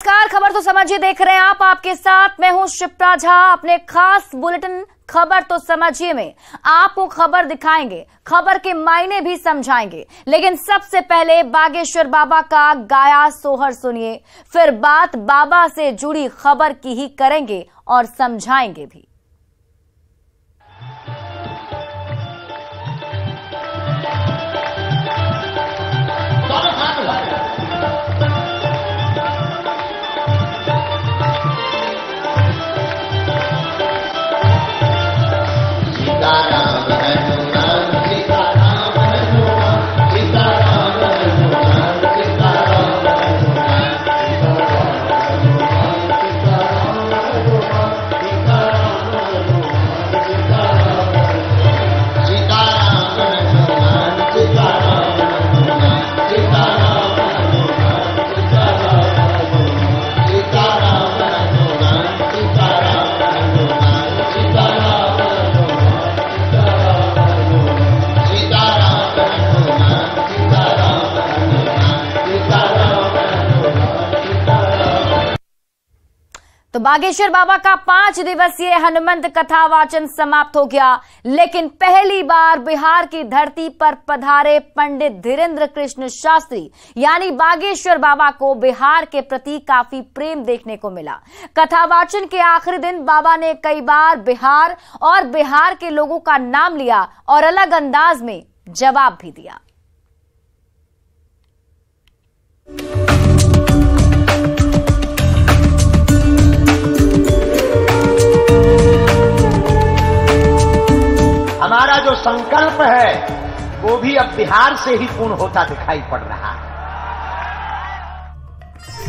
नमस्कार, खबर तो समझिए देख रहे हैं आप। आपके साथ मैं हूं शिप्रा झा। अपने खास बुलेटिन खबर तो समझिए में आपको खबर दिखाएंगे, खबर के मायने भी समझाएंगे। लेकिन सबसे पहले बागेश्वर बाबा का गाया सोहर सुनिए, फिर बात बाबा से जुड़ी खबर की ही करेंगे और समझाएंगे भी। तो बागेश्वर बाबा का 5 दिवसीय हनुमंत कथा वाचन समाप्त हो गया। लेकिन पहली बार बिहार की धरती पर पधारे पंडित धीरेन्द्र कृष्ण शास्त्री यानी बागेश्वर बाबा को बिहार के प्रति काफी प्रेम देखने को मिला। कथा वाचन के आखिरी दिन बाबा ने कई बार बिहार और बिहार के लोगों का नाम लिया और अलग अंदाज में जवाब भी दिया। हमारा जो संकल्प है वो भी अब बिहार से ही पूर्ण होता दिखाई पड़ रहा है।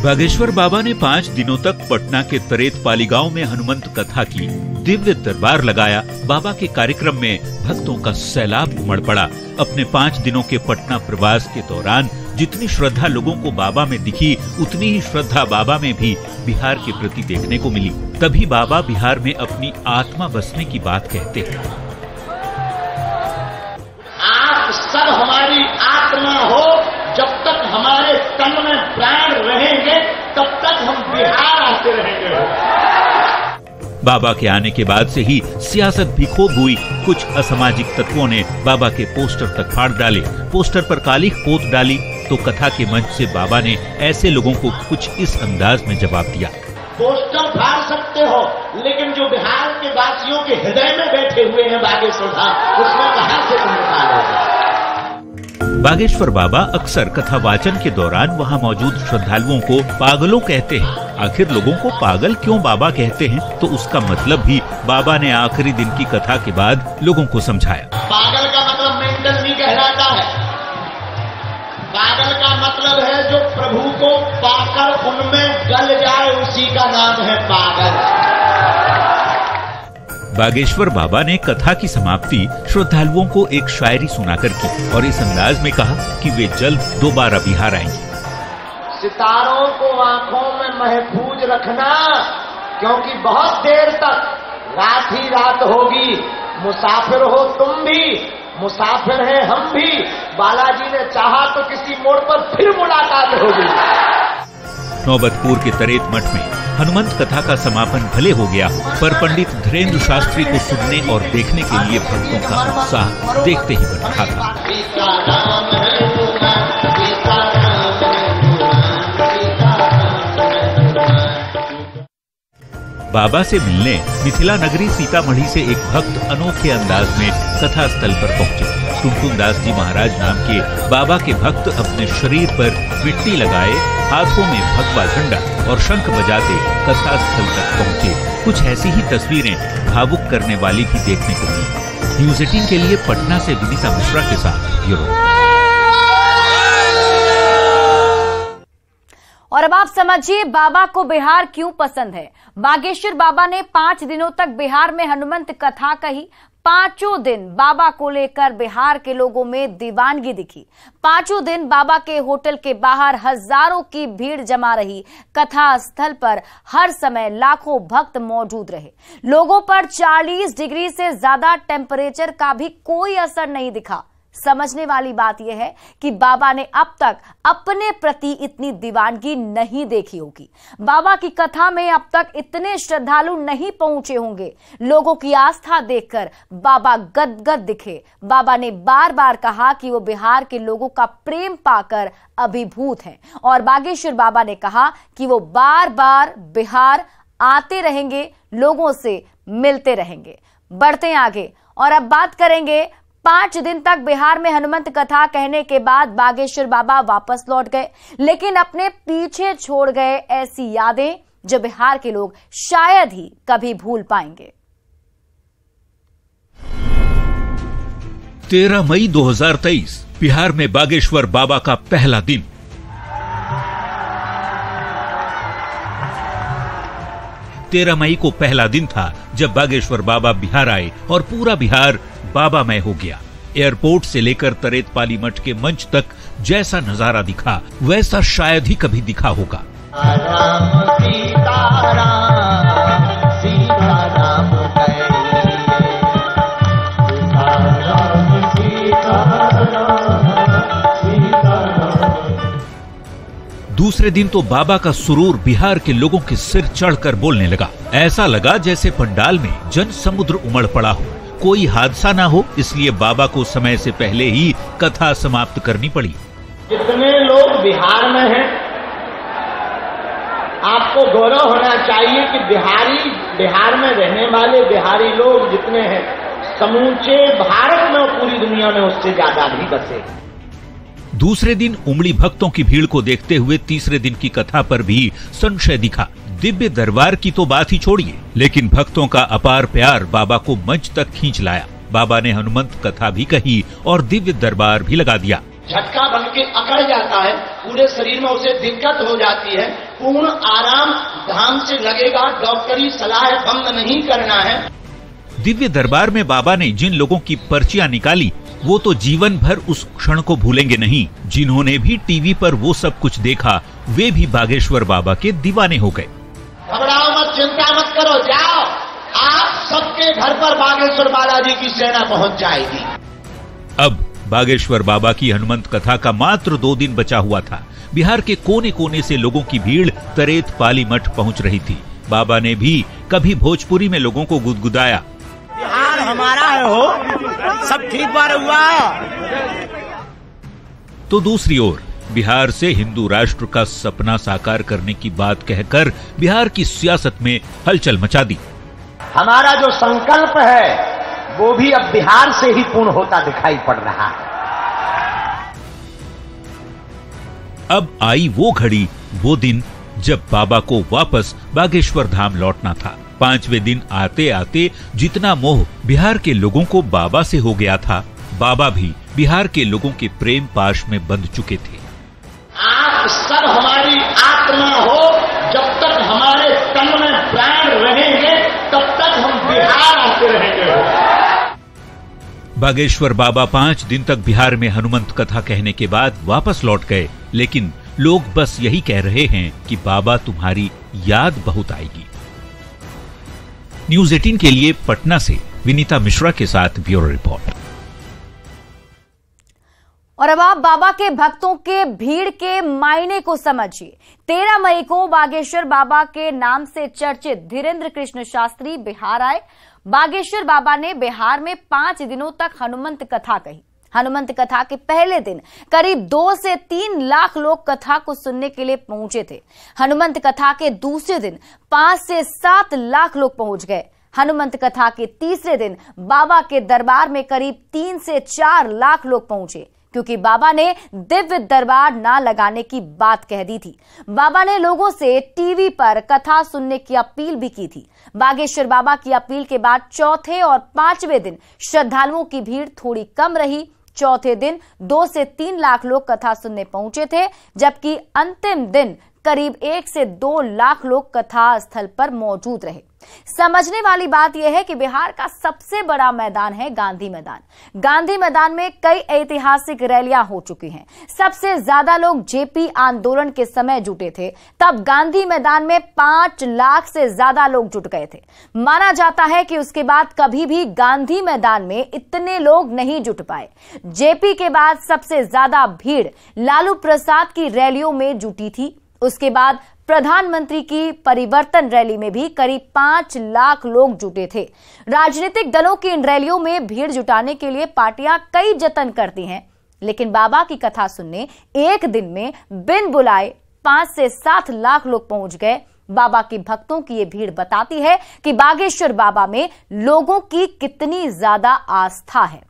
बागेश्वर बाबा ने 5 दिनों तक पटना के तरेतपाली गांव में हनुमंत कथा की, दिव्य दरबार लगाया। बाबा के कार्यक्रम में भक्तों का सैलाब उमड़ पड़ा। अपने 5 दिनों के पटना प्रवास के दौरान जितनी श्रद्धा लोगों को बाबा में दिखी, उतनी ही श्रद्धा बाबा में भी बिहार के प्रति देखने को मिली। तभी बाबा बिहार में अपनी आत्मा बसने की बात कहते हैं। सब हमारी आत्मा हो, जब तक हमारे तन में प्राण रहेंगे तब तक हम बिहार आते रहेंगे। बाबा के आने के बाद से ही सियासत भी खूब हुई। कुछ असामाजिक तत्वों ने बाबा के पोस्टर तक फाड़ डाले, पोस्टर पर काली पोत डाली। तो कथा के मंच से बाबा ने ऐसे लोगों को कुछ इस अंदाज में जवाब दिया। पोस्टर फाड़ सकते हो, लेकिन जो बिहार के वासियों के हृदय में बैठे हुए हैं बागेश्वर धाम, उसमें कहां से तुम निकालोगे। बागेश्वर बाबा अक्सर कथा वाचन के दौरान वहां मौजूद श्रद्धालुओं को पागलों कहते हैं। आखिर लोगों को पागल क्यों बाबा कहते हैं, तो उसका मतलब भी बाबा ने आखिरी दिन की कथा के बाद लोगों को समझाया। पागल का मतलब मेंटल नहीं कहलाता है। पागल का मतलब है जो प्रभु को पाकर उनमें गल जाए, उसी का नाम है पागल। बागेश्वर बाबा ने कथा की समाप्ति श्रद्धालुओं को एक शायरी सुनाकर की और इस अंदाज में कहा कि वे जल्द दोबारा बिहार आएंगे। सितारों को आंखों में महफूज रखना, क्योंकि बहुत देर तक रात ही रात होगी। मुसाफिर हो तुम भी, मुसाफिर हैं हम भी। बालाजी ने चाहा तो किसी मोड़ पर फिर मुलाकात होगी। नौबतपुर के तरेत मठ में हनुमंत कथा का समापन भले हो गया, पर पंडित धीरेन्द्र शास्त्री को सुनने और देखने के लिए भक्तों का उत्साह देखते ही बढ़ रहा था। बाबा से मिलने मिथिला नगरी सीतामढ़ी से एक भक्त अनोखे अंदाज में कथा स्थल पर पहुंचे। टुनटुन दास जी महाराज नाम के बाबा के भक्त अपने शरीर पर मिट्टी लगाए, हाथों में भगवा झंडा और शंख बजाते कथा स्थल तक पहुंचे। कुछ ऐसी ही तस्वीरें भावुक करने वाली भी देखने को मिली। न्यूज़ 18 के लिए पटना से विनीता मिश्रा के साथ ब्यूरो। और अब आप समझिए बाबा को बिहार क्यों पसंद है। बागेश्वर बाबा ने 5 दिनों तक बिहार में हनुमंत कथा कही। 5 दिन बाबा को लेकर बिहार के लोगों में दीवानगी दिखी। 5 दिन बाबा के होटल के बाहर हजारों की भीड़ जमा रही। कथा स्थल पर हर समय लाखों भक्त मौजूद रहे। लोगों पर 40 डिग्री से ज्यादा टेम्परेचर का भी कोई असर नहीं दिखा। समझने वाली बात यह है कि बाबा ने अब तक अपने प्रति इतनी दीवानगी नहीं देखी होगी। बाबा की कथा में अब तक इतने श्रद्धालु नहीं पहुंचे होंगे। लोगों की आस्था देखकर बाबा गदगद दिखे। बाबा ने बार बार कहा कि वो बिहार के लोगों का प्रेम पाकर अभिभूत हैं और बागेश्वर बाबा ने कहा कि वो बार बार बिहार आते रहेंगे, लोगों से मिलते रहेंगे। बढ़ते हैं आगे और अब बात करेंगे 5 दिन तक बिहार में हनुमंत कथा कहने के बाद बागेश्वर बाबा वापस लौट गए, लेकिन अपने पीछे छोड़ गए ऐसी यादें जो बिहार के लोग शायद ही कभी भूल पाएंगे। 13 मई 2023 बिहार में बागेश्वर बाबा का पहला दिन। तेरह मई को पहला दिन था जब बागेश्वर बाबा बिहार आए और पूरा बिहार बाबामय हो गया। एयरपोर्ट से लेकर तरेतपाली मठ के मंच तक जैसा नजारा दिखा वैसा शायद ही कभी दिखा होगा। दूसरे दिन तो बाबा का सुरूर बिहार के लोगों के सिर चढ़कर बोलने लगा। ऐसा लगा जैसे पंडाल में जन समुद्र उमड़ पड़ा हो। कोई हादसा ना हो इसलिए बाबा को समय से पहले ही कथा समाप्त करनी पड़ी। जितने लोग बिहार में हैं, आपको गौरव होना चाहिए कि बिहार में रहने वाले बिहारी लोग जितने हैं, समूचे भारत में और पूरी दुनिया में उससे ज्यादा भी बसे। दूसरे दिन उमड़ी भक्तों की भीड़ को देखते हुए तीसरे दिन की कथा पर भी संशय दिखा। दिव्य दरबार की तो बात ही छोड़िए, लेकिन भक्तों का अपार प्यार बाबा को मंच तक खींच लाया। बाबा ने हनुमंत कथा भी कही और दिव्य दरबार भी लगा दिया। झटका बन के अकड़ जाता है, पूरे शरीर में उसे दिक्कत हो जाती है। पूर्ण आराम धाम से लगेगा, डॉक्टरी सलाह बंद नहीं करना है। दिव्य दरबार में बाबा ने जिन लोगों की पर्चियां निकाली वो तो जीवन भर उस क्षण को भूलेंगे नहीं। जिन्होंने भी टीवी पर वो सब कुछ देखा वे भी बागेश्वर बाबा के दीवाने हो गए। घबराओ मत, चिंता मत करो, जाओ, आप सबके घर पर बागेश्वर बालाजी की सेना पहुंच जाएगी। अब बागेश्वर बाबा की हनुमंत कथा का मात्र 2 दिन बचा हुआ था। बिहार के कोने कोने से लोगों की भीड़ तरेतपाली मठ पहुंच रही थी। बाबा ने भी कभी भोजपुरी में लोगों को गुदगुदाया, बिहार हमारा है हो, सब ठीक बार हुआ। तो दूसरी ओर बिहार से हिंदू राष्ट्र का सपना साकार करने की बात कहकर बिहार की सियासत में हलचल मचा दी। हमारा जो संकल्प है वो भी अब बिहार से ही पूर्ण होता दिखाई पड़ रहा है। अब आई वो घड़ी, वो दिन जब बाबा को वापस बागेश्वर धाम लौटना था। 5वें दिन आते आते जितना मोह बिहार के लोगों को बाबा से हो गया था, बाबा भी बिहार के लोगों के प्रेम पाश में बंध चुके थे। आप सब हमारी आत्मा हो, जब तक हमारे तन में प्राण रहेंगे तब तक हम बिहार आते रहेंगे। बागेश्वर बाबा 5 दिन तक बिहार में हनुमंत कथा कहने के बाद वापस लौट गए, लेकिन लोग बस यही कह रहे हैं कि बाबा तुम्हारी याद बहुत आएगी। न्यूज़ 18 के लिए पटना से विनीता मिश्रा के साथ ब्यूरो रिपोर्ट। और अब आप बाबा के भक्तों के भीड़ के मायने को समझिए। 13 मई को बागेश्वर बाबा के नाम से चर्चित धीरेन्द्र कृष्ण शास्त्री बिहार आए। बागेश्वर बाबा ने बिहार में 5 दिनों तक हनुमंत कथा कही। हनुमंत कथा के पहले दिन करीब 2 से 3 लाख लोग कथा को सुनने के लिए पहुंचे थे। हनुमंत कथा के दूसरे दिन 5 से 7 लाख लोग पहुंच गए। हनुमंत कथा के तीसरे दिन बाबा के दरबार में करीब 3 से 4 लाख लोग पहुंचे, क्योंकि बाबा ने दिव्य दरबार ना लगाने की बात कह दी थी। बाबा ने लोगों से टीवी पर कथा सुनने की अपील भी की थी। बागेश्वर बाबा की अपील के बाद चौथे और 5वें दिन श्रद्धालुओं की भीड़ थोड़ी कम रही। चौथे दिन 2 से 3 लाख लोग कथा सुनने पहुंचे थे, जबकि अंतिम दिन करीब 1 से 2 लाख लोग कथा स्थल पर मौजूद रहे। समझने वाली बात यह है कि बिहार का सबसे बड़ा मैदान है गांधी मैदान। गांधी मैदान में कई ऐतिहासिक रैलियां हो चुकी हैं। सबसे ज्यादा लोग जेपी आंदोलन के समय जुटे थे, तब गांधी मैदान में 5 लाख से ज्यादा लोग जुट गए थे। माना जाता है कि उसके बाद कभी भी गांधी मैदान में इतने लोग नहीं जुट पाए। जेपी के बाद सबसे ज्यादा भीड़ लालू प्रसाद की रैलियों में जुटी थी। उसके बाद प्रधानमंत्री की परिवर्तन रैली में भी करीब 5 लाख लोग जुटे थे। राजनीतिक दलों की इन रैलियों में भीड़ जुटाने के लिए पार्टियां कई जतन करती हैं, लेकिन बाबा की कथा सुनने एक दिन में बिन बुलाए 5 से 7 लाख लोग पहुंच गए। बाबा के भक्तों की ये भीड़ बताती है कि बागेश्वर बाबा में लोगों की कितनी ज्यादा आस्था है।